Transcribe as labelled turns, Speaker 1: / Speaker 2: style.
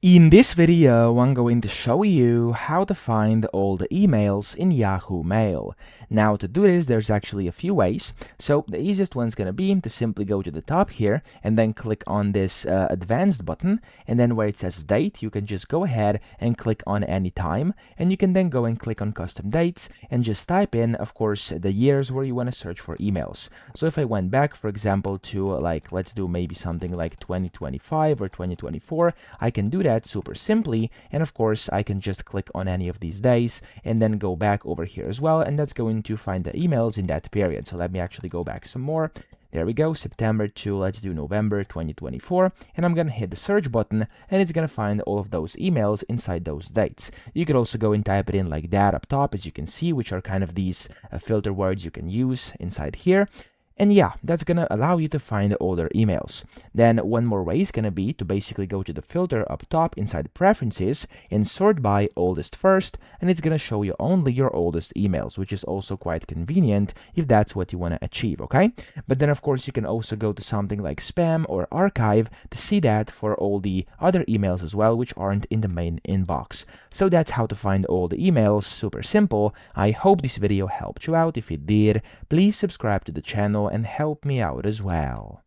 Speaker 1: In this video, I'm going to show you how to find all the emails in Yahoo Mail. Now, to do this, there's actually a few ways. So the easiest one's going to be to simply go to the top here and then click on this advanced button, and then where it says date, you can just go ahead and click on any time, and you can then go and click on custom dates and just type in, of course, the years where you want to search for emails. So if I went back, for example, to let's do maybe something like 2025 or 2024, I can do that super simply, and of course I can just click on any of these days and then go back over here as well, and that's going to find the emails in that period. So let me actually go back some more. There we go, September to, let's do November 2024, and I'm gonna hit the search button, and it's gonna find all of those emails inside those dates. You could also go and type it in like that up top, as you can see, which are kind of these filter words you can use inside here. And yeah, that's gonna allow you to find older emails. Then one more way is gonna be to basically go to the filter up top inside preferences and sort by oldest first, and it's gonna show you only your oldest emails, which is also quite convenient if that's what you wanna achieve, okay? But then of course you can also go to something like spam or archive to see that for all the other emails as well, which aren't in the main inbox. So that's how to find all the emails, super simple. I hope this video helped you out. If it did, please subscribe to the channel and help me out as well.